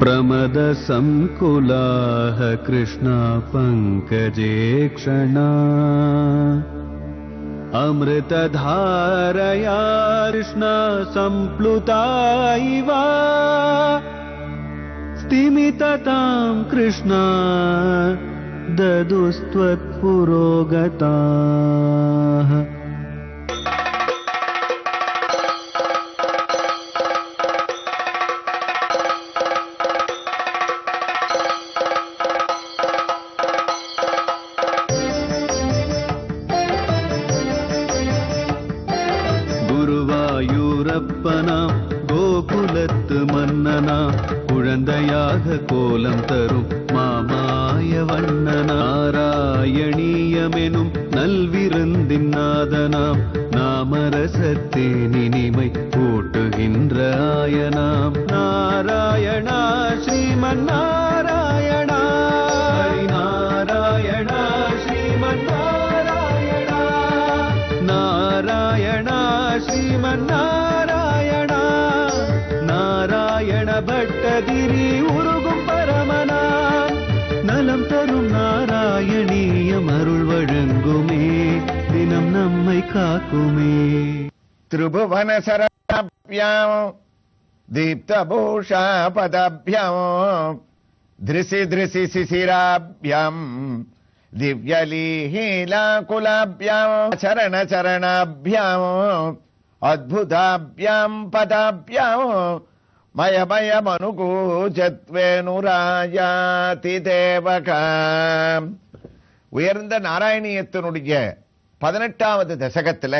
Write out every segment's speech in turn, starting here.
प्रमद संकुलाः कृष्णा पंकजे क्षणा अमृतधारया कृष्णा संप्लुता इव स्तिमिततां कृष्णा ददुस्त्वत्पुरोगताः। குருவாயூரப்பனாம் கோகுலத்து மன்னனாம் குழந்தையாக கோலம் தரும் மாமாய வண்ணனா நாராயணீயமெனும் நல்விருந்தின் நாதனாம் நாமரசத்தின் இனிமை கூட்டுகின்ற ஆயனாம் நாராயணா ஸ்ரீமன் நாராயணா நாராயணா ஸ்ரீமன் நாராயணா நாராயணா ஸ்ரீமன் நாராயணா நாராயண பட்டதிரி உருகும் பரமனா நலம் தரும் நாராயணீயம் அருள் வழங்குமே தினம் நம்மை காக்குமே. திரிபுவன சரபியாம் தீப்தபூஷா பதாபியாம் திருசி திருசி சிசிராபியாம் திவ்யலீஹீலாகுலாபியாம் சரண சரணாபியாம் அத்புதாபியாம் பதாபியாம் மயமயமனுகூஜத்வேனுராயாதி தேவகாம். உயர்ந்த நாராயணியத்தினுடைய 18வது தசகத்துல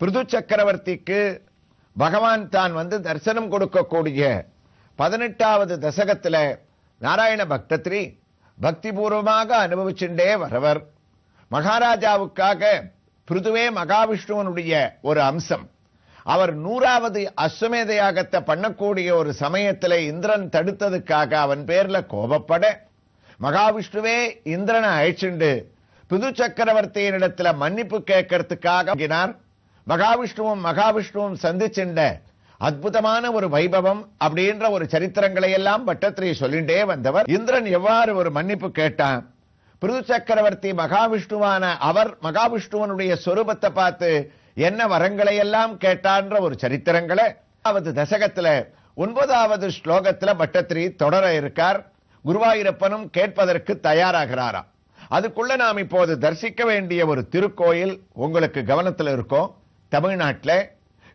பிருது சக்கரவர்த்திக்கு பகவான் தான் வந்து தரிசனம் கொடுக்கக்கூடிய 18வது தசகத்துல நாராயண பக்தத்ரி பக்திபூர்வமாக அனுபவிச்சுட்டே வரவர். மகாராஜாவுக்காக பிருதுவே மகாவிஷ்ணுவனுடைய ஒரு அம்சம். அவர் 100வது அஸ்வமேத யாகத்தை பண்ணக்கூடிய ஒரு சமயத்துல இந்திரன் தடுத்ததுக்காக அவன் பேர்ல கோபப்பட மகாவிஷ்ணுவே இந்திரனை அழைச்சுண்டு பிருது சக்கரவர்த்தியினிடத்துல மன்னிப்பு கேட்கறதுக்காக மகாவிஷ்ணுவும் சந்திச்சுண்ட அற்புதமான ஒரு வைபவம் அப்படின்ற ஒரு சரித்திரங்களை எல்லாம் பட்டத்திரி சொல்லிண்டே வந்தவர். இந்திரன் எவ்வாறு ஒரு மன்னிப்பு கேட்டான், பிருது சக்கரவர்த்தி மகாவிஷ்ணுவான அவர் மகாவிஷ்ணுவனுடைய சொரூபத்தை பார்த்து என்ன வரங்களை எல்லாம் கேட்டான்ற ஒரு சரித்திரங்களை தசகத்துல 9வது ஸ்லோகத்துல பட்டத்திரி தொடர இருக்கார். குருவாயூரப்பனும் கேட்பதற்கு தயாராகிறாராம். அதுக்குள்ள நாம் இப்போது தரிசிக்க வேண்டிய ஒரு திருக்கோயில் உங்களுக்கு கவனத்தில் இருக்கும். தமிழ்நாட்டில்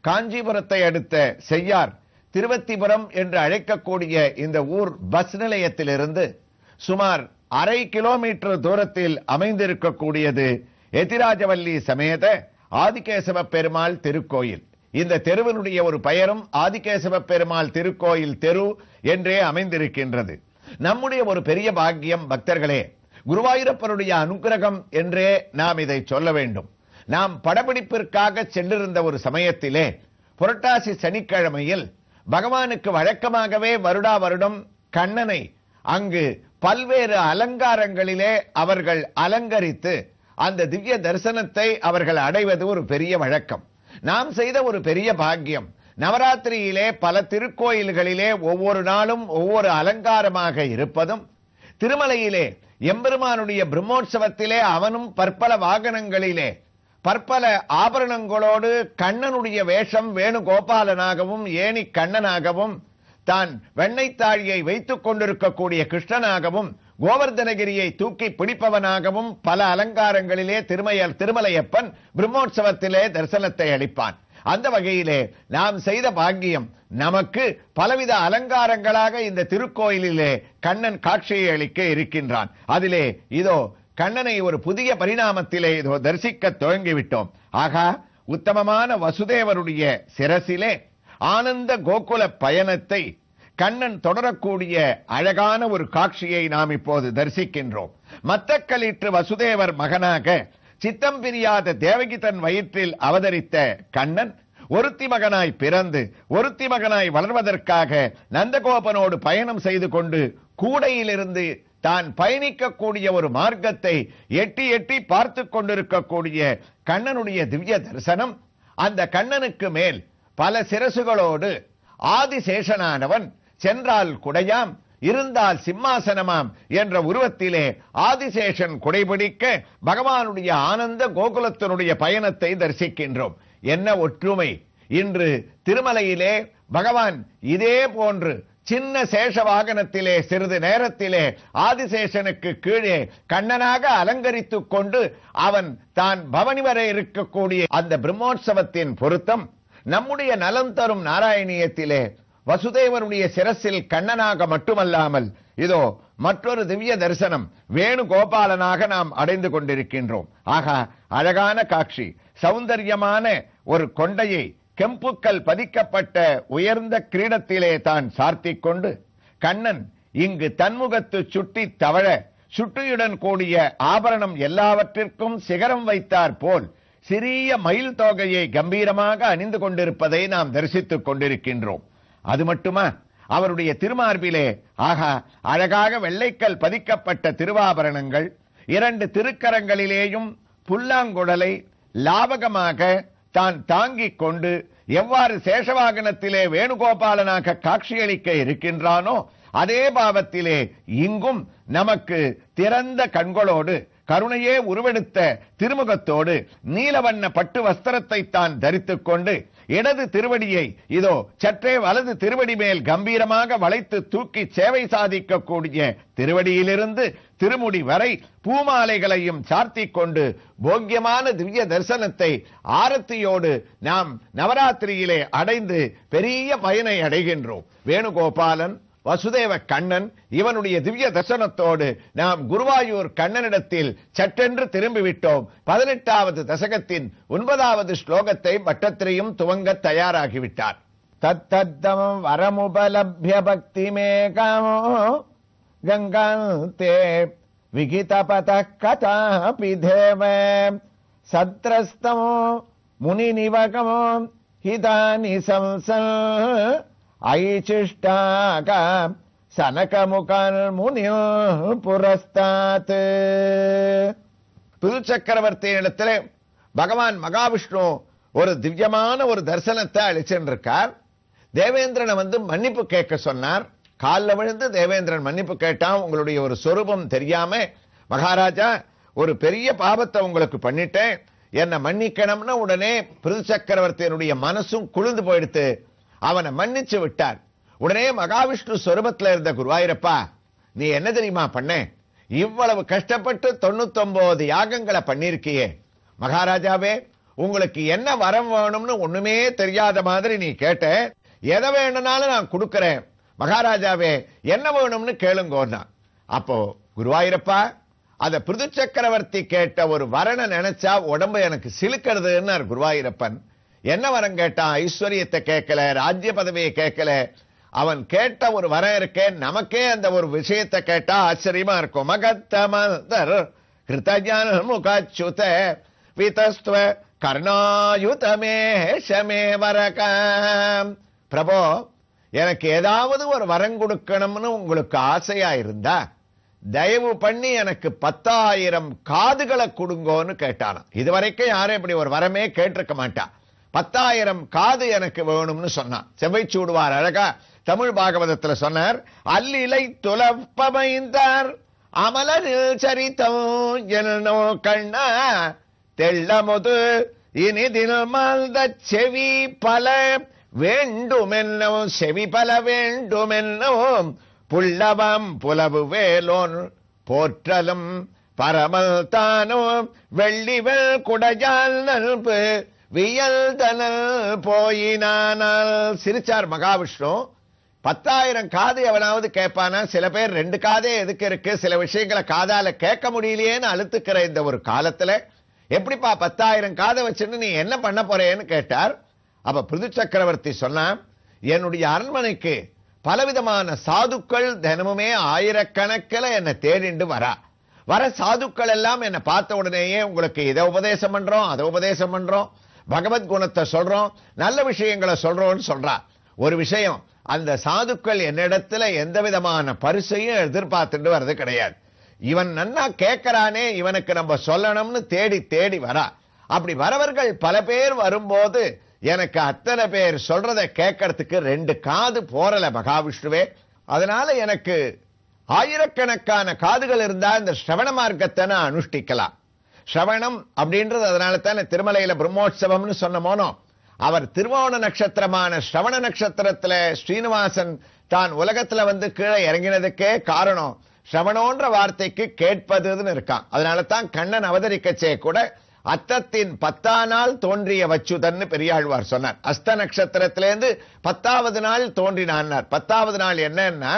காஞ்சிபுரத்தை அடுத்த செய்யார் திருவத்திபுரம் என்று அழைக்கக்கூடிய இந்த ஊர் பஸ் நிலையத்திலிருந்து சுமார் 1/2 கிலோமீட்டர் தூரத்தில் அமைந்திருக்கக்கூடியது எதிராஜவல்லி சமேத ஆதிகேசவ பெருமாள் திருக்கோயில். இந்த தெருவினுடைய ஒரு பெயரும் ஆதிகேசவ பெருமாள் திருக்கோயில் தெரு என்றே அமைந்திருக்கின்றது. நம்முடைய ஒரு பெரிய பாக்கியம் பக்தர்களே, குருவாயூரப்பனுடைய அனுகிரகம் என்றே நாம் இதை சொல்ல வேண்டும். நாம் படப்பிடிப்பிற்காக சென்றிருந்த ஒரு சமயத்திலே புரட்டாசி சனிக்கிழமையில் பகவானுக்கு வழக்கமாகவே வருடா வருடம் கண்ணனை அங்கு பல்வேறு அலங்காரங்களிலே அவர்கள் அலங்கரித்து அந்த திவ்ய தரிசனத்தை அவர்கள் அடைவது ஒரு பெரிய வழக்கம். நாம் செய்த ஒரு பெரிய பாக்கியம். நவராத்திரியிலே பல திருக்கோயில்களிலே ஒவ்வொரு நாளும் ஒவ்வொரு அலங்காரமாக இருப்பதும், திருமலையிலே எம்பெருமானுடைய பிரம்மோற்சவத்திலே அவனும் பற்பல வாகனங்களிலே பற்பல ஆபரணங்களோடு கண்ணனுடைய வேஷம் வேணுகோபாலனாகவும் ஏனி கண்ணனாகவும் தான் வெண்ணைத்தாழியை வைத்துக் கொண்டிருக்கக்கூடிய கிருஷ்ணனாகவும் கோவர்தனகிரியை தூக்கி பிடிப்பவனாகவும் பல அலங்காரங்களிலே திருமலையப்பன் பிரம்மோற்சவத்திலே தரிசனத்தை அளிப்பான். அந்த வகையிலே நாம் செய்த பாக்கியம் நமக்கு பலவித அலங்காரங்களாக இந்த திருக்கோயிலிலே கண்ணன் காட்சியை அளிக்க இருக்கின்றான். அதிலே இதோ கண்ணனை ஒரு புதிய பரிணாமத்திலே இதோ தரிசிக்க துவங்கிவிட்டோம். ஆகா, உத்தமமான வசுதேவருடைய சிரசிலே ஆனந்த கோகுல பயணத்தை கண்ணன் தொடரக்கூடிய அழகான ஒரு காட்சியை நாம் இப்போது தரிசிக்கின்றோம். மத்தக்களிற்று வசுதேவர் மகனாக சித்தம் பிரியாத தேவகி தன் வயிற்றில் அவதரித்த கண்ணன் ஒருத்தி மகனாய் பிறந்து ஒருத்தி மகனாய் வளர்வதற்காக நந்தகோபனோடு பயணம் செய்து கொண்டு கூடையிலிருந்து தான் பயணிக்கக்கூடிய ஒரு மார்க்கத்தை எட்டி எட்டி பார்த்து கொண்டிருக்கக்கூடிய கண்ணனுடைய திவ்ய தரிசனம். அந்த கண்ணனுக்கு மேல் பல சிரசுகளோடு ஆதிசேஷனானவன் சென்றால் குடையாம், இருந்தால் சிம்மாசனமாம் என்ற உருவத்திலே ஆதிசேஷன் குடைபிடிக்க பகவானுடைய ஆனந்த கோகுலத்தினுடைய பயணத்தை தரிசிக்கின்றோம். என்ன ஒற்றுமை! இன்று திருமலையிலே பகவான் இதே போன்று சின்ன சேஷ வாகனத்திலே சிறிது நேரத்திலே ஆதிசேஷனுக்கு கீழே கண்ணனாக அலங்கரித்துக் கொண்டு அவன் தான் பவனி வர இருக்கக்கூடிய அந்த பிரம்மோற்சவத்தின் பொருத்தம் நம்முடைய நலம் தரும் நாராயணியத்திலே வசுதேவனுடைய சிரசில் கண்ணனாக மட்டுமல்லாமல் இதோ மற்றொரு திவ்ய தரிசனம் வேணுகோபாலனாக நாம் அடைந்து கொண்டிருக்கின்றோம். ஆகா, அழகான காட்சி! சௌந்தரியமான ஒரு கொண்டையை கெம்புக்கல் பதிக்கப்பட்ட உயர்ந்த கிரீடத்திலே தான் சார்த்திக் கொண்டு கண்ணன் இங்கு தன்முகத்து சுட்டி தவழ சுட்டியுடன் கூடிய ஆபரணம் எல்லாவற்றிற்கும் சிகரம் வைத்தார் போல் சிறிய மயில் தோகையை கம்பீரமாக அணிந்து கொண்டிருப்பதை நாம் தரிசித்துக் கொண்டிருக்கின்றோம். அது மட்டுமா, அவருடைய திருமார்பிலே ஆகா அழகாக வெள்ளைக்கல் பதிக்கப்பட்ட திருவாபரணங்கள், 2 திருக்கரங்களிலேயும் புல்லாங்குழலை லாவகமாக தான் தாங்கிக் கொண்டு எவ்வாறு சேஷவாகனத்திலே வேணுகோபாலனாக காட்சியளிக்க இருக்கின்றானோ அதே பாவத்திலே இங்கும் நமக்கு திறந்த கண்களோடு கருணையே உருவெடுத்த திருமுகத்தோடு நீலவண்ண பட்டு வஸ்திரத்தை தான் தரித்துக் கொண்டு இடது திருவடியை இதோ சற்றே வலது திருவடி மேல் கம்பீரமாக வளைத்து தூக்கி சேவை சாதிக்கக்கூடிய திருவடியிலிருந்து திருமுடி வரை பூமாலைகளையும் சார்த்திக் கொண்டு போக்கியமான திவ்ய தரிசனத்தை ஆரத்தியோடு நாம் நவராத்திரியிலே அடைந்து பெரிய பயனை அடைகின்றோம். வேணுகோபாலன் வசுதேவ கண்ணன் இவனுடைய திவ்ய தரிசனத்தோடு நாம் குருவாயூர் கண்ணனிடத்தில் சட்டென்று திரும்பிவிட்டோம். 18வது தசகத்தின் 9வது ஸ்லோகத்தை பட்டத்திரியும் துவங்க தயாராகிவிட்டார். தத்தத்தம் வரமுபலப்ய பக்திமேகமோ கங்காந்தே விகிதபத கதாபி தேவ சத்ரஸ்தமோ முனி நிவகமோ ஹிதானி சம்சல் ஐசிஷ்டாக சனகமுகல் முனில் புரஸ்தாத். புது சக்கரவர்த்தியிடத்திலே பகவான் மகாவிஷ்ணு ஒரு திவ்யமான ஒரு தரிசனத்தை அளிச்சிருக்கார். தேவேந்திரனை வந்து மன்னிப்பு கேட்க சொன்னார். காலில் விழுந்து தேவேந்திரன் மன்னிப்பு கேட்டான். உங்களுடைய ஒரு சொரூபம் தெரியாம மகாராஜா ஒரு பெரிய பாவத்தை உங்களுக்கு பண்ணிட்டேன், என்ன மன்னிக்கணும்னு உடனே புது சக்கரவர்த்தியினுடைய மனசும் குளிர்ந்து போயிடுத்து. அவனை மன்னிச்சு விட்டார். உடனே மகாவிஷ்ணு சொரூபத்தில் இருந்த குருவாயூரப்பா, நீ என்ன தெரியுமா பண்ண? இவ்வளவு கஷ்டப்பட்டு 99 யாகங்களை பண்ணிருக்கியே மகாராஜாவே, உங்களுக்கு என்ன வரம் வேணும்னு ஒண்ணுமே தெரியாத மாதிரி நீ கேட்ட. எதை வேணும்னாலும் நான் கொடுக்கிறேன் மகாராஜாவே, என்ன வேணும்னு கேளுங்கோன்னா. அப்போ குருவாயூரப்பா, அத பிருது சக்கரவர்த்தி கேட்ட ஒரு வரனை நினைச்சா உடம்பு எனக்கு சிலுக்கிறதுன்னு குருவாயூரப்பன். என்ன வரம் கேட்டான்? ஐஸ்வர்யத்தை கேட்கல, ராஜ்ய பதவியை கேட்கல. அவன் கேட்ட ஒரு வரம் இருக்கே, நமக்கே அந்த ஒரு விஷயத்தை கேட்டா ஆச்சரியமா இருக்கும். மகத்தமதர் கிருதஜான முகாச்சுத விதஸ்துவ கர்ணாயுதமே ஷமே வரகம். பிரபோ, எனக்கு ஏதாவது ஒரு வரம் கொடுக்கணும்னு உங்களுக்கு ஆசையா இருந்தா தயவு பண்ணி எனக்கு 10,000 காதுகளை கொடுங்கோன்னு கேட்டானா. இதுவரைக்கும் யாரும் இப்படி ஒரு வரமே கேட்டிருக்க மாட்டா. 10,000 காது எனக்கு வேணும்னு சொன்னான். செவ்வை சூடுவார் அழகா தமிழ் பாகவதத்துல சொன்னார். அல்லிலை துலப்பமைந்தார் அமலரில் சரித்தம் என்னோ கண்ணா தெள்ளமுது இனிதில் மாழ்ந்த செவி பல வேண்டுமென்னோ செவி பல வேண்டுமென்னோ புள்ளவம் புலவு வேலோன் போற்றலும் பரமல் தானோ வெள்ளிவெள் குடையால் நல்பு வியல் தனல் போயினால். சிரிச்சார் மகாவிஷ்ணு. 10,000 காது எவனாவது கேட்பானா? சில பேர் 2 காதே எதுக்கு இருக்கு, சில விஷயங்களை காதால கேட்க முடியலையேன்னு அழுத்துக்கிற இந்த ஒரு காலத்துல எப்படிப்பா 10,000 காதை வச்சுட்டு நீ என்ன பண்ண போறேன்னு கேட்டார். அப்ப பிருது சக்கரவர்த்தி சொன்னா, என்னுடைய அரண்மனைக்கு பலவிதமான சாதுக்கள் தினமுமே ஆயிரக்கணக்கில் என்ன தேடிண்டு வர சாதுக்கள் எல்லாம் என்ன பார்த்த உடனேயே உங்களுக்கு இதை உபதேசம் பண்றோம், அதை உபதேசம் பண்றோம், பகவத் குணத்தை சொல்றோம், நல்ல விஷயங்களை சொல்றோம்னு சொல்றா. ஒரு விஷயம், அந்த சாதுக்கள் என்னிடத்துல எந்த விதமான பரிசையும் எதிர்பார்த்துட்டு வர்றது கிடையாது. இவன் நன்னா கேட்கிறானே, இவனுக்கு நம்ம சொல்லணும்னு தேடி தேடி வரா. அப்படி வரவர்கள் பல பேர் வரும்போது எனக்கு அத்தனை பேர் சொல்றதை கேட்கறதுக்கு 2 காது போறல மகாவிஷ்ணுவே. அதனால எனக்கு ஆயிரக்கணக்கான காதுகள் இருந்தா இந்த ஸ்ரவண மார்க்கத்தை நான் அனுஷ்டிக்கலாம். ஸ்ரவணம் அப்படின்றது அதனால தானே திருமலையில பிரம்மோற்சவம்னு சொன்னமோனோ. அவர் திருவோண நட்சத்திரமான ஸ்ரவண நட்சத்திரத்துல ஸ்ரீனிவாசன் தான் உலகத்துல வந்து கீழே இறங்கினதுக்கே காரணம் ஸ்ரவணோன்ற வார்த்தைக்கு கேட்பதுன்னு இருக்கான். அதனால தான் கண்ணன் அவதரிக்கச்சே கூட அத்தத்தின் 10ஆம் நாள் தோன்றிய வச்சுதன்னு பெரியாழ்வார் சொன்னார். அஸ்த நட்சத்திரத்திலேருந்து 10வது நாள் தோன்றினார். 10வது நாள் என்னன்னா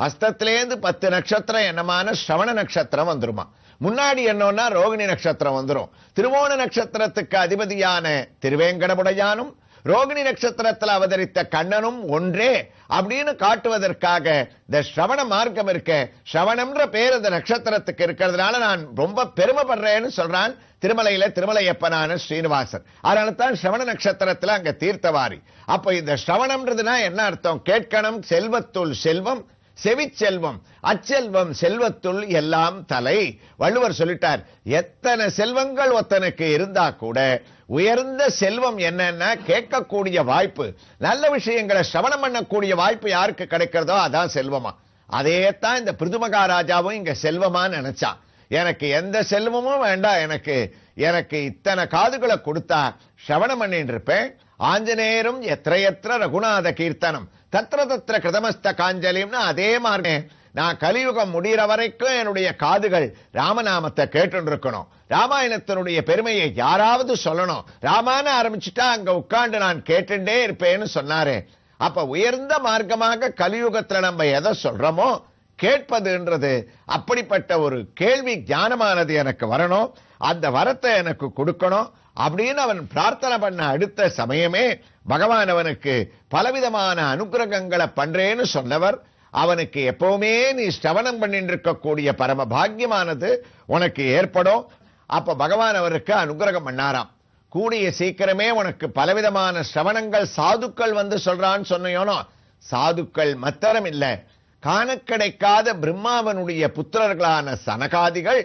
அஸ்தத்திலேருந்து 10 நட்சத்திரம் என்னமான ஸ்ரவண நட்சத்திரம் வந்துருமா. முன்னாடி என்னன்னா ரோகிணி நட்சத்திரம் வந்துரும். திருவோண நட்சத்திரத்துக்கு அதிபதியான திருவேங்கடமுடையானும் ரோகிணி நட்சத்திரத்தில் அவதரித்த கண்ணனும் ஒன்றே அப்படின்னு காட்டுவதற்காக இந்த ஸ்ரவண மார்க்கம் இருக்க ஸ்ரவணம்ன்ற பேர் இந்த நட்சத்திரத்துக்கு இருக்கிறதுனால நான் ரொம்ப பெருமைப்படுறேன்னு சொல்றான் திருமலையில திருமலையப்பனான ஸ்ரீனிவாசன். அதனால தான் ஸ்ரவண நட்சத்திரத்துல அங்க தீர்த்தவாரி. அப்ப இந்த ஸ்ரவணம்ன்றதுனா என்ன அர்த்தம்? கேட்கணும், செல்வத்துள் செல்வம், செவிச்செல்வம், அச்செல்வம் செல்வத்துள் எல்லாம் தலை. வள்ளுவர் சொல்லிட்டார், எத்தனை செல்வங்கள் ஒருத்தனுக்கு இருந்தா கூட உயர்ந்த செல்வம் என்னன்னா கேட்கக்கூடிய வாய்ப்பு, நல்ல விஷயங்களை சிரவணம் பண்ணக்கூடிய வாய்ப்பு யாருக்கு கிடைக்கிறதோ அதான் செல்வமா. அதே தான் இந்த பிருது மகாராஜாவும் இங்க செல்வமா நினைச்சான். எனக்கு எந்த செல்வமும் வேண்டாம், எனக்கு இத்தனை காதுகளை கொடுத்தா சிரவணம் பண்ணிட்டு இருப்பேன். ஆஞ்சநேயரும் எத்திர ரகுநாத கீர்த்தனம் தத்திர தத்திர கிருதமஸ்த காஞ்சலிம்னு அதே மாதிரி நான் கலியுகம் முடிகிற வரைக்கும் என்னுடைய காதுகள் ராமநாமத்தை கேட்டு இருக்கணும். ராமாயணத்தினுடைய பெருமையை யாராவது சொல்லணும். ராமான ஆரம்பிச்சுட்டா அங்க உட்கார்ந்து நான் கேட்டுட்டே இருப்பேன்னு சொன்னாரே. அப்ப உயர்ந்த மார்க்கமாக கலியுகத்துல நம்ம எதை சொல்றோமோ கேட்பதுன்றது அப்படிப்பட்ட ஒரு கேள்வி ஞானமானது எனக்கு வரணும், அந்த வரத்தை எனக்கு கொடுக்கணும் அப்படின்னு அவன் பிரார்த்தனை பண்ண அடுத்த சமயமே பகவான் அவனுக்கு பலவிதமான அனுகிரகங்களை பண்றேன்னு சொன்னவர். அவனுக்கு எப்பவுமே நீ ஸ்ரவணம் பண்ணிட்டு இருக்கக்கூடிய பரம பாக்கியமானது உனக்கு ஏற்படும். அப்ப பகவான் அவருக்கு அனுகிரகம் பண்ணாராம். கூடிய சீக்கிரமே உனக்கு பலவிதமான ஸ்ரவணங்கள் சாதுக்கள் வந்து சொல்றான்னு சொன்னையோனோ, சாதுக்கள் மத்தரம் இல்ல, காண கிடைக்காத பிரம்மாவனுடைய புத்திரர்களான சனகாதிகள்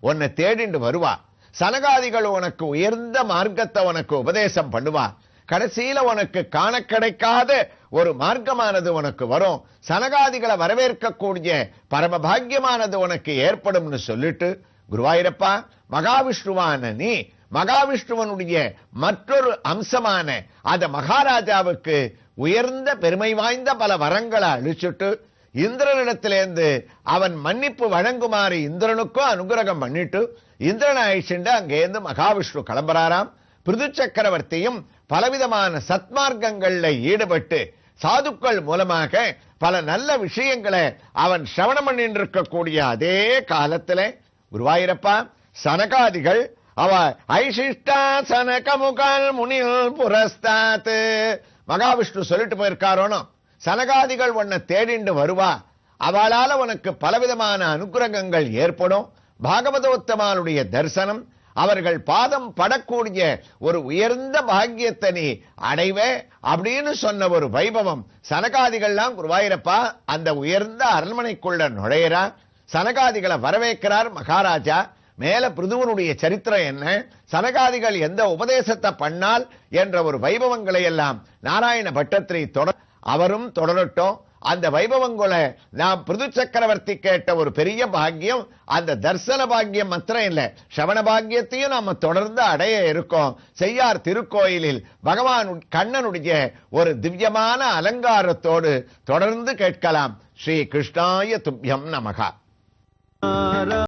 உன்னை தேடிண்டு வருவா. சனகாதிகள் உனக்கு உயர்ந்த மார்க்கத்தை உனக்கு உபதேசம் பண்ணுவா. கடைசியில உனக்கு காண கிடைக்காத ஒரு மார்க்கமானது உனக்கு வரும். சனகாதிகளை வரவேற்கக்கூடிய பரம பாக்கியமானது உனக்கு ஏற்படும்னு சொல்லிட்டு, குருவாயூரப்பா மகாவிஷ்ணுவான நீ மகாவிஷ்ணுவனுடைய மற்றொரு அம்சமான அத மகாராஜாவுக்கு உயர்ந்த பெருமை வாய்ந்த பல வரங்களை அழிச்சுட்டு இந்திரனிடத்திலேருந்து அவன் மன்னிப்பு வழங்குமாறு இந்திரனுக்கும் அனுகிரகம் பண்ணிட்டு இந்திரன் ஆயிடுச்சுண்டு அங்கேருந்து மகாவிஷ்ணு கிளம்புறாராம். பிருது சக்கரவர்த்தியும் பலவிதமான சத்மார்க்கங்கள்ல ஈடுபட்டு சாதுக்கள் மூலமாக பல நல்ல விஷயங்களை அவன் சிரவணம் பண்ணிட்டு இருக்கக்கூடிய அதே காலத்துல குருவாயூரப்பா சனகாதிகள் அவ ஐசிஷ்டா சனகமுகால் முனில் புரஸ்தாத்து மகாவிஷ்ணு சொல்லிட்டு போயிருக்காரோனோ, சனகாதிகள் உன்னை தேடிண்டு வருவா, அவளால உனக்கு பலவிதமான அனுகிரகங்கள் ஏற்படும். பாகவதோத்தமாளுடைய தரிசனம், அவர்கள் பாதம் படக்கூடிய ஒரு உயர்ந்த பாக்கியத்தை நீ அடைவே அப்படின்னு சொன்ன ஒரு வைபவம். சனகாதிகள்லாம் குருவாயூரப்பா அந்த உயர்ந்த அரண்மனைக்குள்ள நுழையிறா. சனகாதிகளை வரவேற்கிறார் மகாராஜா. மேல பிருதுவனுடைய சரித்திரம் என்ன, சனகாதிகள் எந்த உபதேசத்தை பண்ணால் என்ற ஒரு வைபவங்களை எல்லாம் நாராயண பட்டத்திரி அவரும் தொடரட்டும். அந்த வைபவங்களை நாம் பிருது சக்கரவர்த்தி கேட்ட ஒரு பெரிய பாக்கியம், அந்த தர்சன பாக்கியம் மாத்திரம் இல்ல, ஸ்ரவண பாக்கியத்தையும் நாம தொடர்ந்து அடைய இருக்கோம். செய்யார் திருக்கோயிலில் பகவான் கண்ணனுடைய ஒரு திவ்யமான அலங்காரத்தோடு தொடர்ந்து கேட்கலாம். ஸ்ரீ கிருஷ்ணாய துப்யம் நமகா.